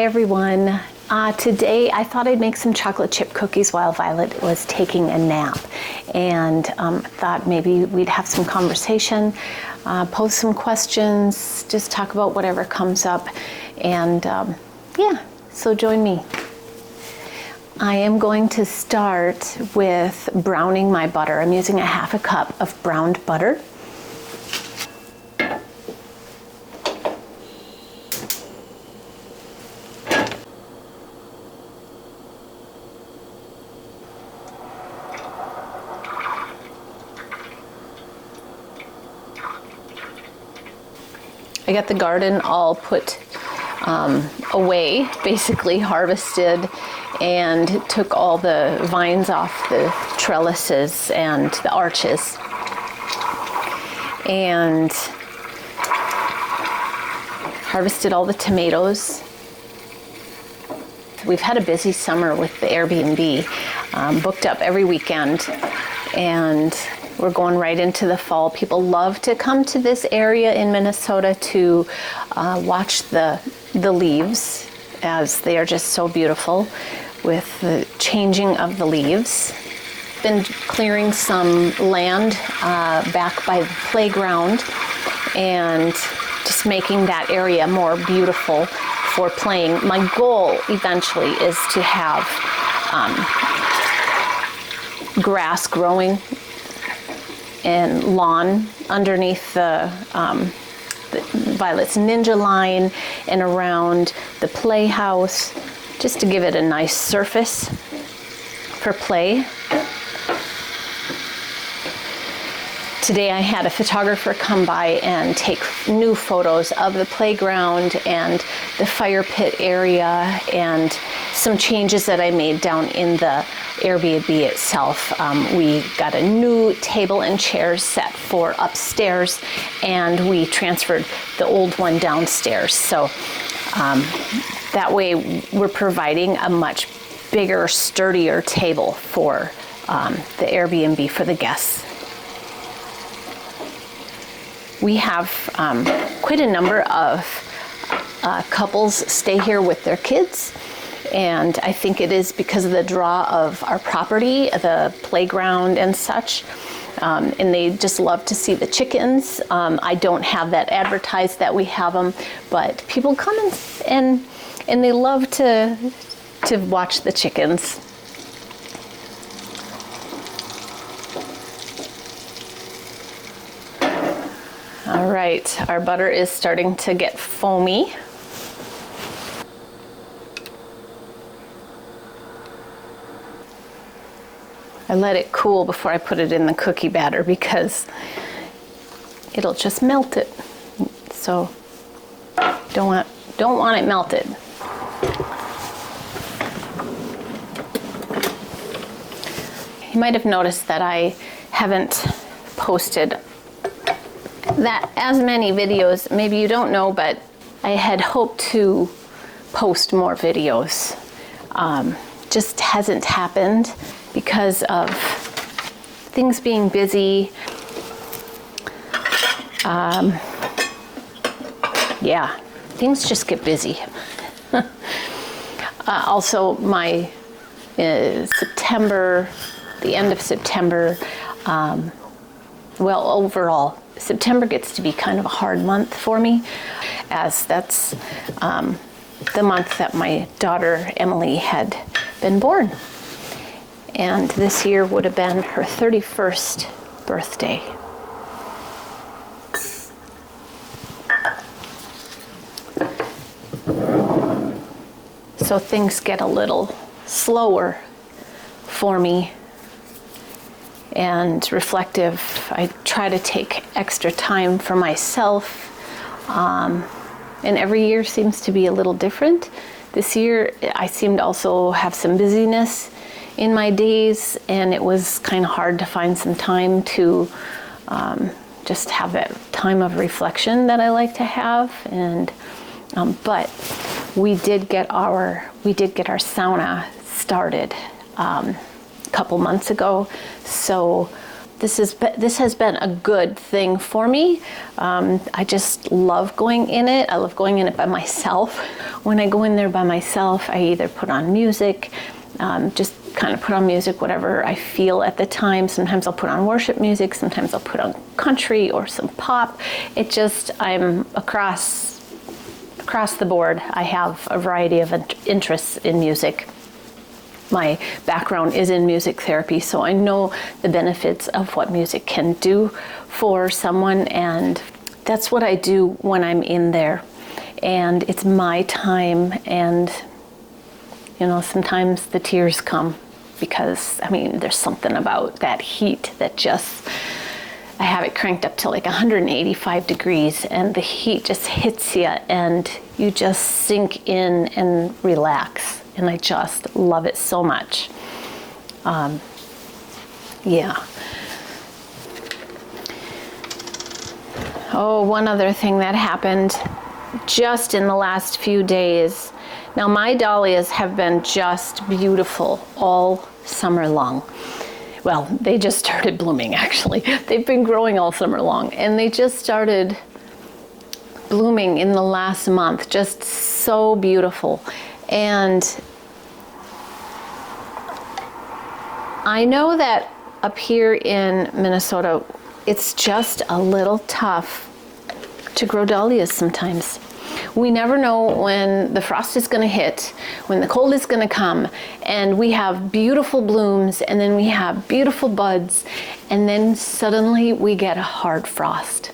everyone. Today I thought I'd make some chocolate chip cookies while Violet was taking a nap, and thought maybe we'd have some conversation, pose some questions, just talk about whatever comes up, and yeah, so join me. I am going to start with browning my butter. I'm using a half a cup of browned butter. I got the garden all put away, basically harvested, and took all the vines off the trellises and the arches. And harvested all the tomatoes. We've had a busy summer with the Airbnb, booked up every weekend, and we're going right into the fall. People love to come to this area in Minnesota to watch the leaves, as they are just so beautiful with the changing of the leaves. Been clearing some land back by the playground and just making that area more beautiful for playing. My goal eventually is to have grass growing and lawn underneath the Violet's Ninja line and around the playhouse, just to give it a nice surface for play. Today I had a photographer come by and take new photos of the playground and the fire pit area and some changes that I made down in the Airbnb itself. We got a new table and chairs set for upstairs, and we transferred the old one downstairs. So that way we're providing a much bigger, sturdier table for the Airbnb for the guests. We have quite a number of couples stay here with their kids, and I think it is because of the draw of our property, the playground and such, and they just love to see the chickens. I don't have that advertised that we have them, but people come and they love to watch the chickens. All right, our butter is starting to get foamy. I let it cool before I put it in the cookie batter because it'll just melt it. So don't want it melted. You might have noticed that I haven't posted that as many videos. Maybe you don't know, but I had hoped to post more videos. Just hasn't happened because of things being busy. Yeah, things just get busy. Also, my September, the end of September, well, overall, September gets to be kind of a hard month for me, as that's the month that my daughter Emily had been born. And this year would have been her 31st birthday. So things get a little slower for me and reflective. I try to take extra time for myself, and every year seems to be a little different. This year I seem to also have some busyness in my days, and it was kind of hard to find some time to just have that time of reflection that I like to have. And but we did get our sauna started a couple months ago, so this has been a good thing for me. I just love going in it. I love going in it by myself. When I go in there by myself, I either put on music, just kind of put on music, whatever I feel at the time. Sometimes I'll put on worship music. Sometimes I'll put on country or some pop. I'm across the board. I have a variety of interests in music. My background is in music therapy, so I know the benefits of what music can do for someone, and that's what I do when I'm in there. And it's my time, and sometimes the tears come because, there's something about that heat that just, I have it cranked up to like 185 degrees, and the heat just hits you, and you just sink in and relax. And I just love it so much. Yeah. Oh, one other thing that happened just in the last few days. Now, my dahlias have been just beautiful all summer long. Well, they just started blooming, actually. They've been growing all summer long, and they just started blooming in the last month. Just so beautiful. And I know that up here in Minnesota, it's just a little tough to grow dahlias sometimes. We never know when the frost is going to hit, when the cold is going to come, and we have beautiful blooms, and then we have beautiful buds, and then suddenly we get a hard frost.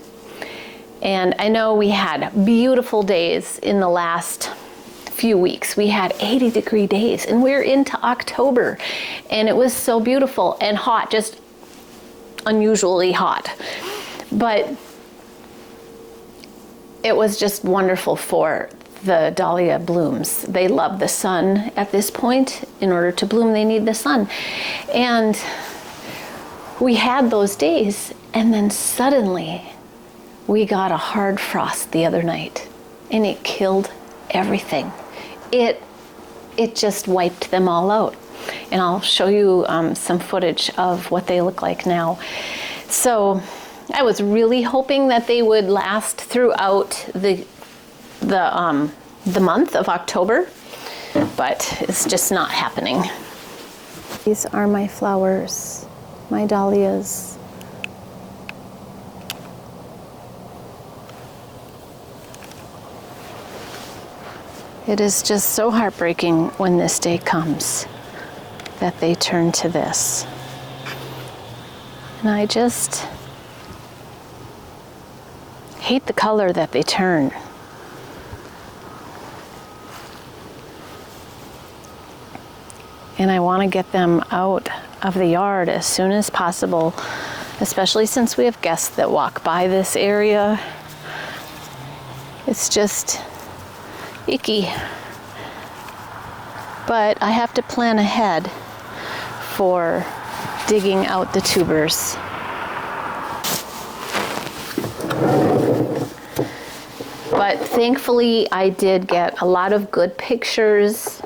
And I know we had beautiful days in the last few weeks. We had 80-degree days, and we're into October, and it was so beautiful and hot, just unusually hot. But it was just wonderful for the dahlia blooms. They love the sun at this point. In order to bloom, they need the sun. And we had those days, and then suddenly we got a hard frost the other night, and it killed everything. It just wiped them all out. And I'll show you some footage of what they look like now. So I was really hoping that they would last throughout the month of October, but it's just not happening. These are my flowers, my dahlias. It is just so heartbreaking when this day comes that they turn to this. And I just hate the color that they turn. And I want to get them out of the yard as soon as possible, especially since we have guests that walk by this area. It's just icky. But I have to plan ahead for digging out the tubers. But thankfully, I did get a lot of good pictures.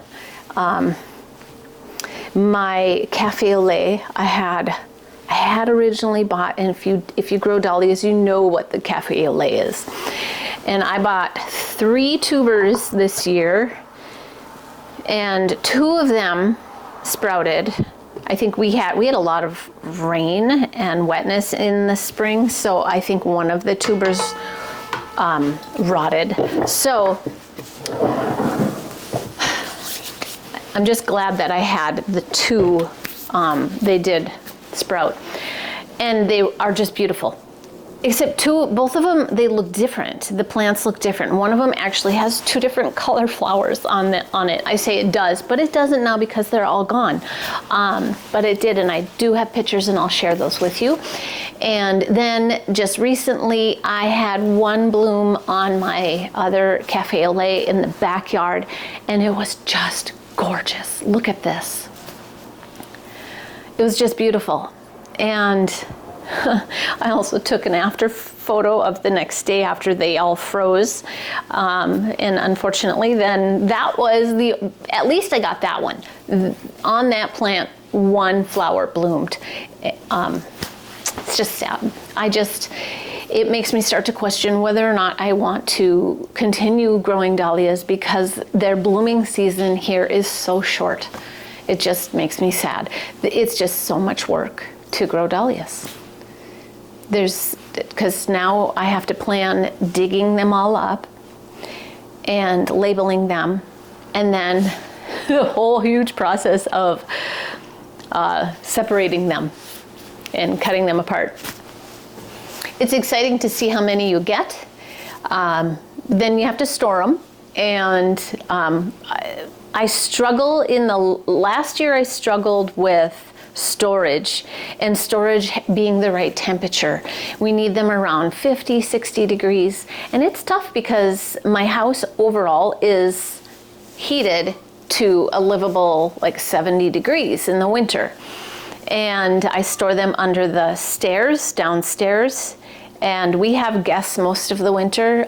My cafe au lait, I had originally bought, and if you grow dahlias, you know what the cafe au lait is. And I bought 3 tubers this year, and 2 of them sprouted. I think we had a lot of rain and wetness in the spring, so I think one of the tubers rotted. So I'm just glad that I had the 2. They did sprout, and they are just beautiful. Except both of them, they look different. The plants look different. One of them actually has 2 different color flowers on it. I say it does, but it doesn't now because they're all gone. But it did, and I do have pictures, and I'll share those with you. And then just recently, I had 1 bloom on my other cafe au lait in the backyard, and it was just gorgeous. Look at this. It was just beautiful. And I also took an after photo of the next day after they all froze. And unfortunately, then that was at least I got that one. On that plant, 1 flower bloomed. It's just sad. It makes me start to question whether or not I want to continue growing dahlias because their blooming season here is so short. It just makes me sad. It's just so much work to grow dahlias. Because now I have to plan digging them all up and labeling them, and then the whole huge process of separating them and cutting them apart. It's exciting to see how many you get. Then you have to store them. And I struggle last year I struggled with storage, and storage being the right temperature. We need them around 50, 60 degrees. And it's tough because my house overall is heated to a livable like 70 degrees in the winter. And I store them under the stairs downstairs, and we have guests most of the winter,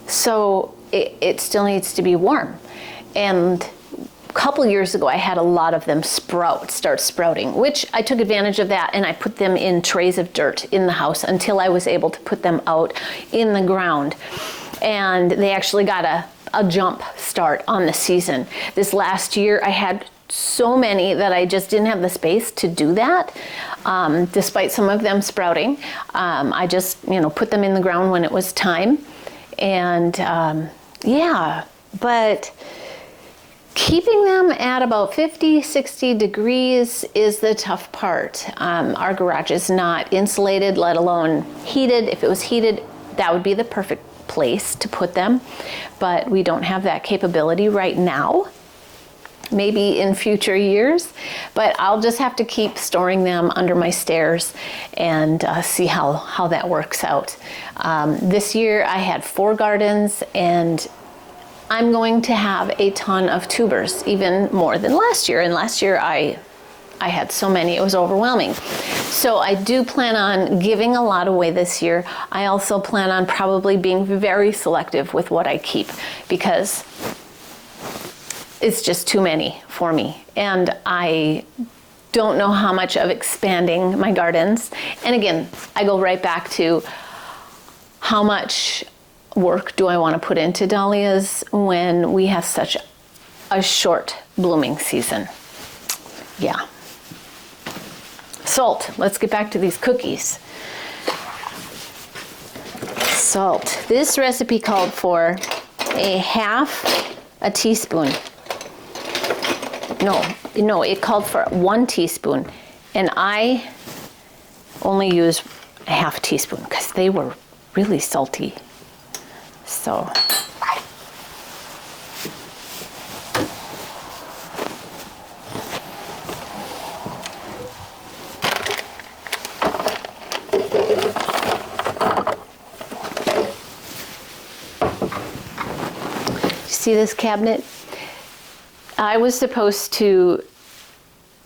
so it still needs to be warm. And a couple years ago I had a lot of them start sprouting, which I took advantage of that, and I put them in trays of dirt in the house until I was able to put them out in the ground. And they actually got a jump start on the season. This last year I had so many that I just didn't have the space to do that, despite some of them sprouting. I just, put them in the ground when it was time. And yeah, but keeping them at about 50, 60 degrees is the tough part. Our garage is not insulated, let alone heated. If it was heated, that would be the perfect place to put them, but we don't have that capability right now. Maybe in future years, but I'll just have to keep storing them under my stairs and see how that works out. This year I had 4 gardens, and I'm going to have a ton of tubers, even more than last year. And last year I had so many, it was overwhelming. So I do plan on giving a lot away this year. I also plan on probably being very selective with what I keep, because it's just too many for me. And I don't know how much of expanding my gardens. And again, I go right back to how much work do I want to put into dahlias when we have such a short blooming season. Yeah. Salt. Let's get back to these cookies. Salt. This recipe called for a half a teaspoon. No, it called for 1 teaspoon, and I only use a half teaspoon because they were really salty. So see this cabinet? I was supposed to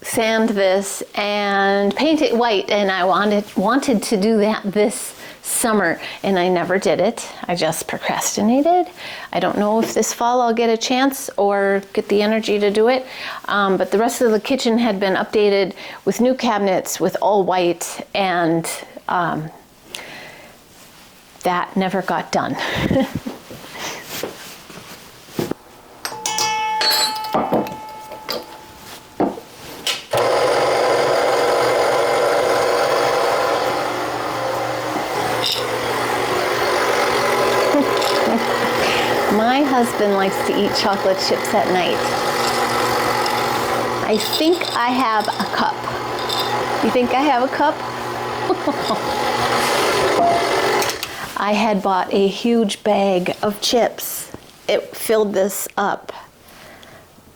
sand this and paint it white, and I wanted to do that this summer, and I never did it. I just procrastinated. I don't know if this fall I'll get a chance or get the energy to do it, but the rest of the kitchen had been updated with new cabinets with all white, and that never got done. My husband likes to eat chocolate chips at night. I think I have a cup. You think I have a cup? I had bought a huge bag of chips. It filled this up.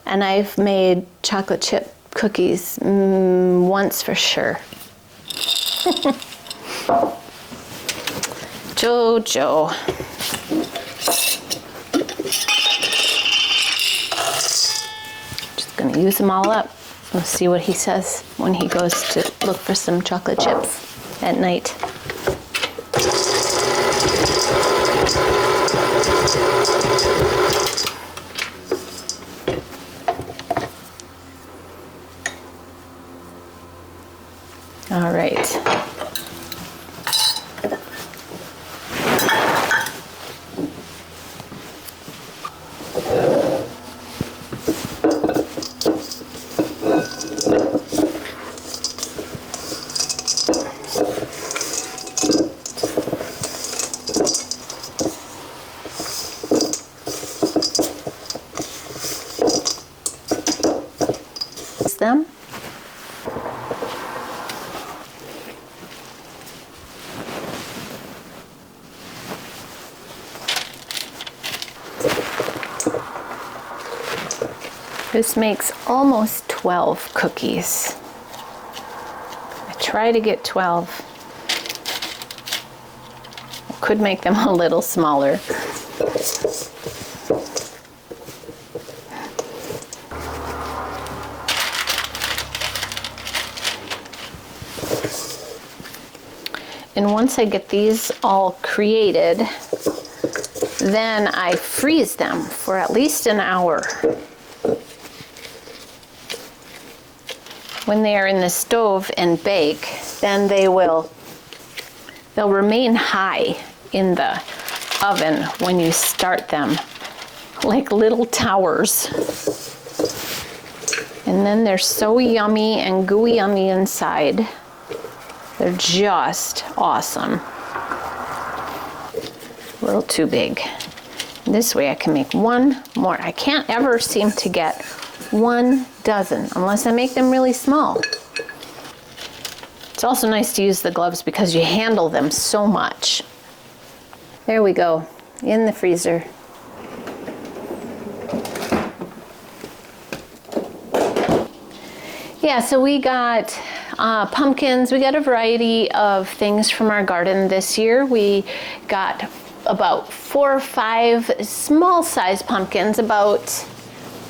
And I've made chocolate chip cookies once for sure. Jojo. Just gonna use them all up. We'll see what he says when he goes to look for some chocolate chips at night. All right. Them. This makes almost 12 cookies. I try to get 12. I could make them a little smaller. And once I get these all created, then I freeze them for at least an hour. When they are in the stove and bake, then they'll remain high in the oven when you start them, like little towers. And then they're so yummy and gooey on the inside. They're just awesome. A little too big. This way I can make one more. I can't ever seem to get 1 dozen unless I make them really small. It's also nice to use the gloves because you handle them so much. There we go, in the freezer. Yeah, so we got pumpkins. We got a variety of things from our garden this year. We got about 4 or 5 small size pumpkins.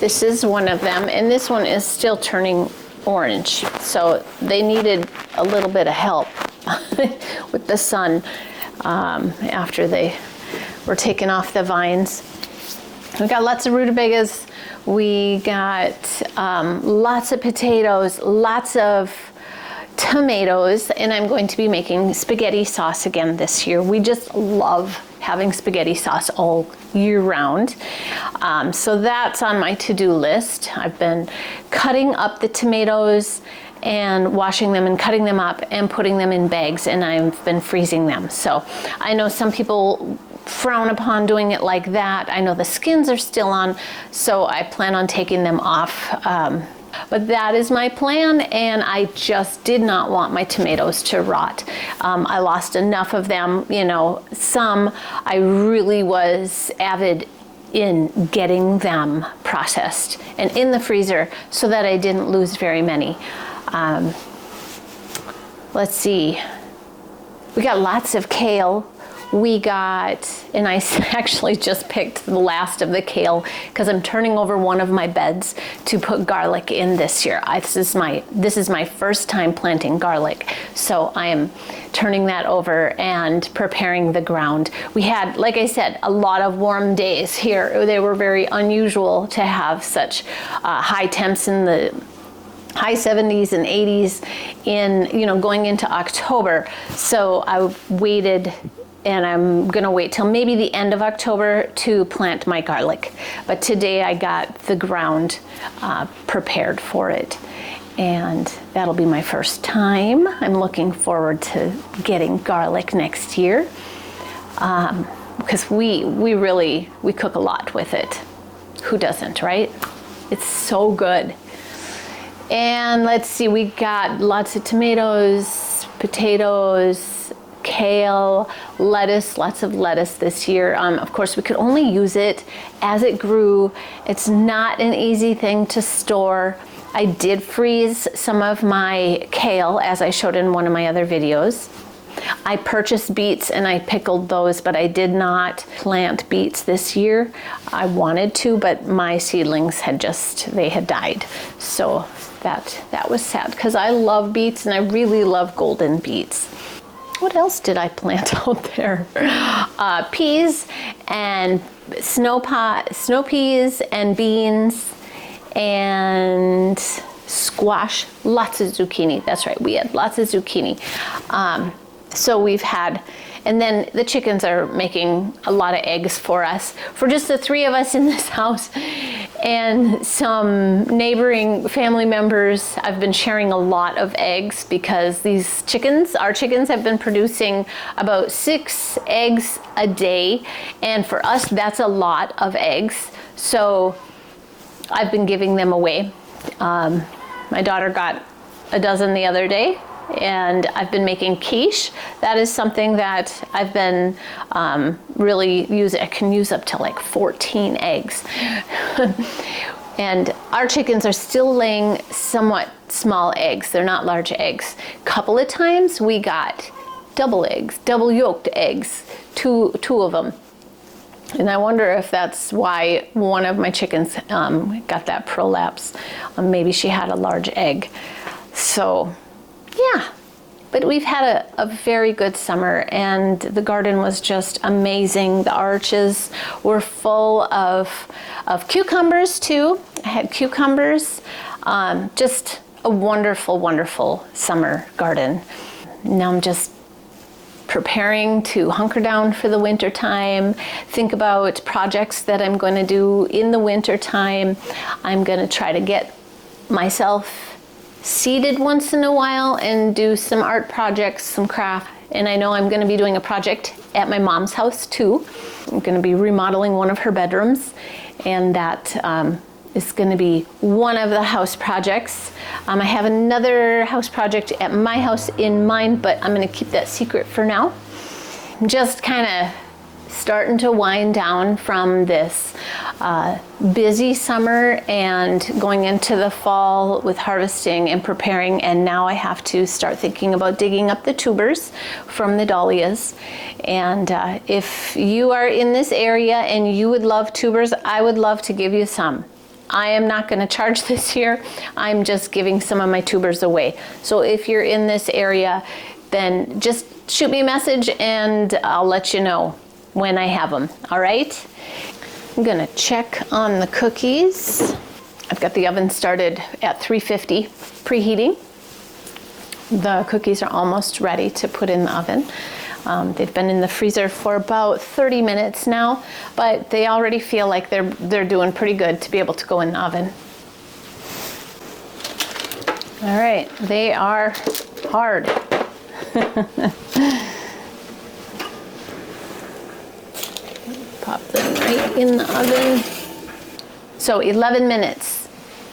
This is one of them, and this one is still turning orange. So they needed a little bit of help with the sun after they were taken off the vines. We got lots of rutabagas. We got lots of potatoes, lots of tomatoes, and I'm going to be making spaghetti sauce again this year. We just love having spaghetti sauce all year round. So that's on my to-do list. I've been cutting up the tomatoes and washing them and cutting them up and putting them in bags, and I've been freezing them. So I know some people frown upon doing it like that. I know the skins are still on, so I plan on taking them off. But that is my plan, and I just did not want my tomatoes to rot. I lost enough of them, some I really was avid in getting them processed and in the freezer so that I didn't lose very many. Let's see, we got lots of kale. And I actually just picked the last of the kale because I'm turning over one of my beds to put garlic in this year. This is my first time planting garlic, so I am turning that over and preparing the ground. We had, like I said, a lot of warm days here. They were very unusual to have such high temps in the high 70s and 80s going into October. So I waited, and I'm gonna wait till maybe the end of October to plant my garlic. But today I got the ground prepared for it, and that'll be my first time. I'm looking forward to getting garlic next year because we cook a lot with it. Who doesn't, right? It's so good. And let's see, we got lots of tomatoes, potatoes, kale, lettuce, lots of lettuce this year. Of course, we could only use it as it grew. It's not an easy thing to store. I did freeze some of my kale, as I showed in one of my other videos. I purchased beets and I pickled those, but I did not plant beets this year. I wanted to, but my seedlings had died. So that was sad because I love beets and I really love golden beets. What else did I plant out there? Peas and snow peas and beans and squash, lots of zucchini. That's right, we had lots of zucchini. So we've had, and then the chickens are making a lot of eggs for us, for just the 3 of us in this house. And some neighboring family members, I've been sharing a lot of eggs because these chickens, our chickens, have been producing about 6 eggs a day. And for us, that's a lot of eggs. So I've been giving them away. My daughter got a dozen the other day, and I've been making quiche. That is something that I've been really using. I can use up to like 14 eggs. And our chickens are still laying somewhat small eggs. They're not large eggs. A couple of times we got double eggs, double yolked eggs, two of them. And I wonder if that's why one of my chickens got that prolapse. Maybe she had a large egg. So, yeah. But we've had a very good summer, and the garden was just amazing. The arches were full of cucumbers too. I had cucumbers. Just a wonderful, wonderful summer garden. Now I'm just preparing to hunker down for the winter time, think about projects that I'm going to do in the winter time. I'm going to try to get myself seated once in a while and do some art projects, some craft. And I know I'm going to be doing a project at my mom's house too. I'm going to be remodeling one of her bedrooms, and that is going to be one of the house projects. I have another house project at my house in mind, but I'm going to keep that secret for now. I'm just kind of starting to wind down from this busy summer and going into the fall with harvesting and preparing, and now I have to start thinking about digging up the tubers from the dahlias. And if you are in this area and you would love tubers, I would love to give you some. I am not going to charge this here. I'm just giving some of my tubers away. So if you're in this area, then just shoot me a message and I'll let you know when I have them. All right? I'm going to check on the cookies. I've got the oven started at 350, preheating. The cookies are almost ready to put in the oven. They've been in the freezer for about 30 minutes now, but they already feel like they're doing pretty good to be able to go in the oven. All right, they are hard. Pop them right in the oven. So 11 minutes,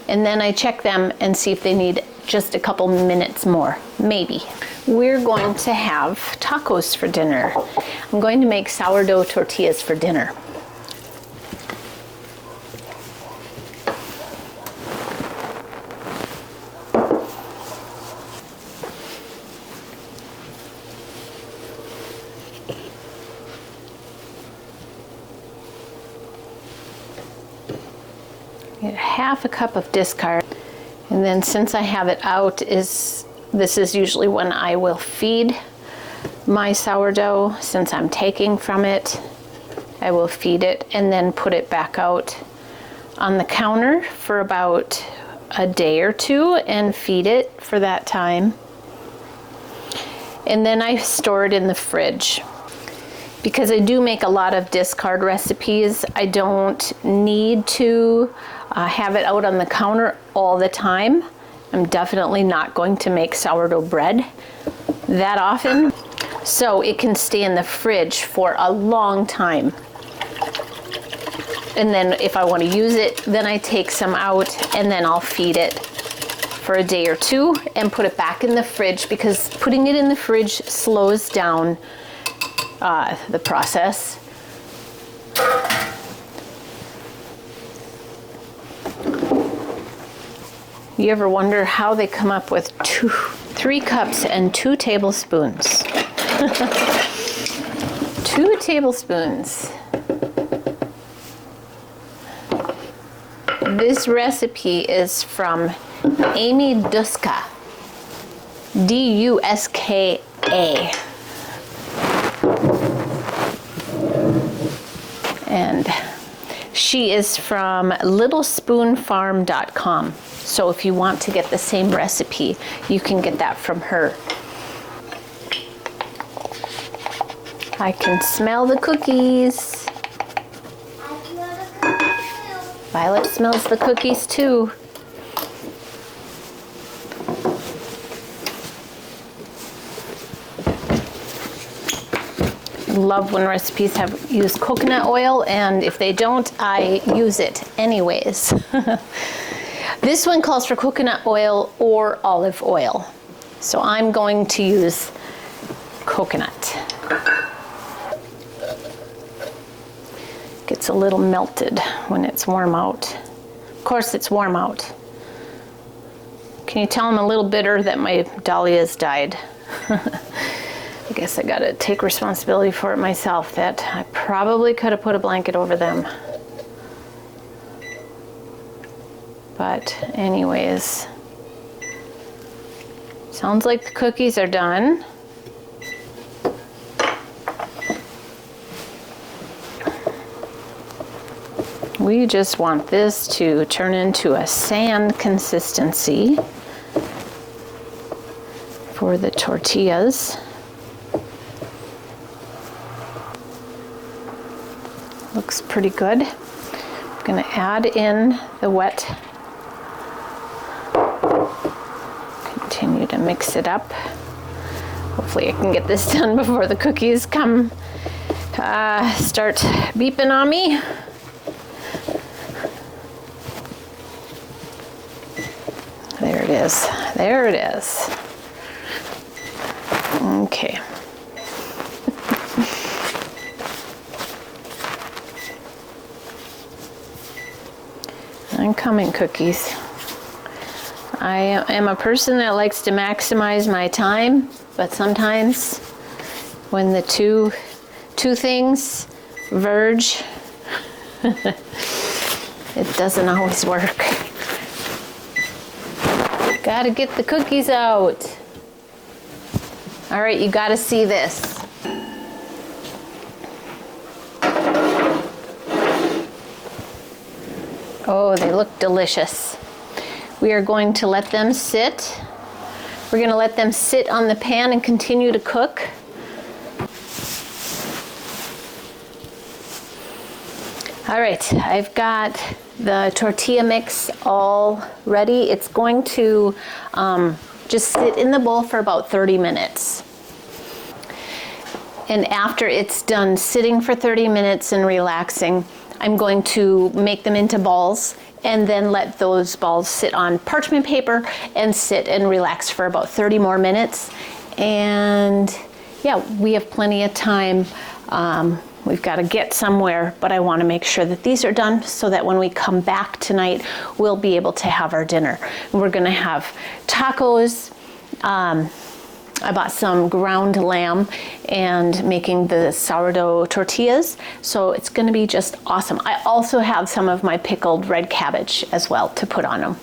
and then I check them and see if they need just a couple minutes more, maybe. We're going to have tacos for dinner. I'm going to make sourdough tortillas for dinner. Get half a cup of discard. And then since I have it out, this is usually when I will feed my sourdough. Since I'm taking from it, I will feed it and then put it back out on the counter for about a day or two and feed it for that time. And then I store it in the fridge. Because I do make a lot of discard recipes, I don't need to have it out on the counter all the time. I'm definitely not going to make sourdough bread that often. So it can stay in the fridge for a long time. And then if I want to use it, then I take some out and then I'll feed it for a day or two and put it back in the fridge, because putting it in the fridge slows down the process. You ever wonder how they come up with 3 cups and 2 tablespoons? 2 tablespoons. This recipe is from Amy Duska, D-U-S-K-A. And She is from littlespoonfarm.com. So if you want to get the same recipe, you can get that from her. I can smell the cookies. Violet smells the cookies too. Love when recipes have used coconut oil, and if they don't, I use it anyways. This one calls for coconut oil or olive oil, so I'm going to use coconut. Gets a little melted when it's warm out. Of course, it's warm out. Can you tell I'm a little bitter that my dahlias died? I guess I gotta take responsibility for it myself, that I probably could have put a blanket over them. But anyways, sounds like the cookies are done. We just want this to turn into a sand consistency for the tortillas. Looks pretty good. I'm gonna add in the wet. Continue to mix it up. Hopefully I can get this done before the cookies come start beeping on me. There it is. There it is. Okay. I'm coming, cookies. I am a person that likes to maximize my time, but sometimes when the two things verge, it doesn't always work. Gotta get the cookies out. All right, you gotta see this. Oh, they look delicious. We are going to let them sit. We're going to let them sit on the pan and continue to cook. All right, I've got the tortilla mix all ready. It's going to just sit in the bowl for about 30 minutes. And after it's done sitting for 30 minutes and relaxing, I'm going to make them into balls and then let those balls sit on parchment paper and sit and relax for about 30 more minutes. And yeah, we have plenty of time. We've got to get somewhere, but I want to make sure that these are done so that when we come back tonight, we'll be able to have our dinner. We're going to have tacos. I bought some ground lamb and making the sourdough tortillas, so it's going to be just awesome. I also have some of my pickled red cabbage as well to put on them.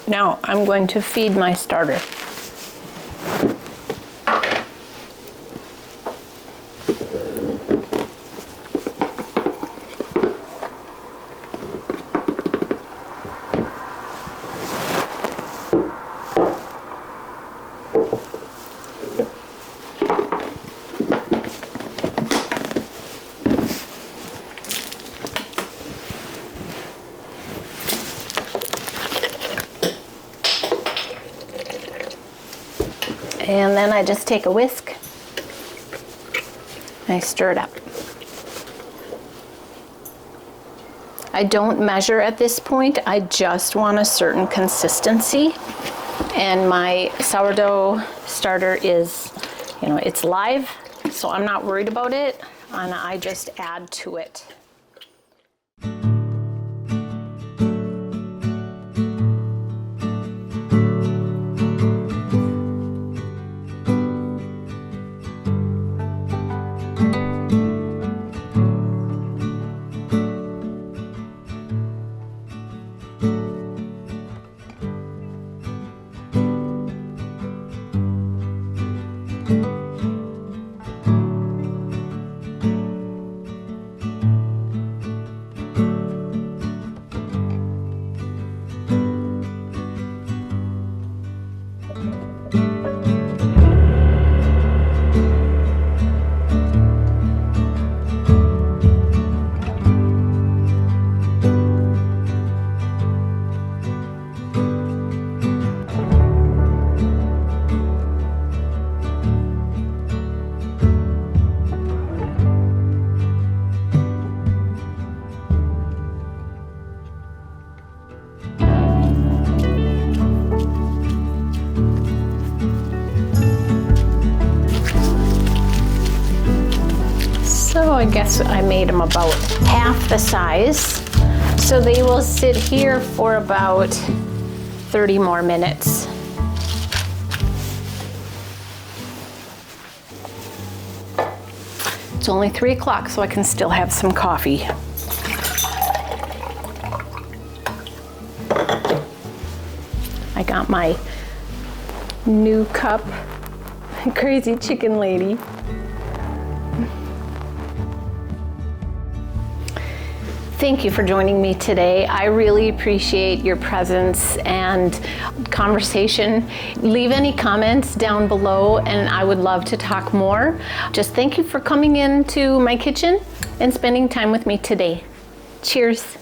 Now I'm going to feed my starter. And then I just take a whisk and I stir it up. I don't measure at this point. I just want a certain consistency. And my sourdough starter is, it's live, so I'm not worried about it. And I just add to it. guess I made them about half the size. So they will sit here for about 30 more minutes. It's only 3 o'clock, so I can still have some coffee. I got my new cup, Crazy Chicken Lady. Thank you for joining me today. I really appreciate your presence and conversation. Leave any comments down below and I would love to talk more. Just thank you for coming into my kitchen and spending time with me today. Cheers.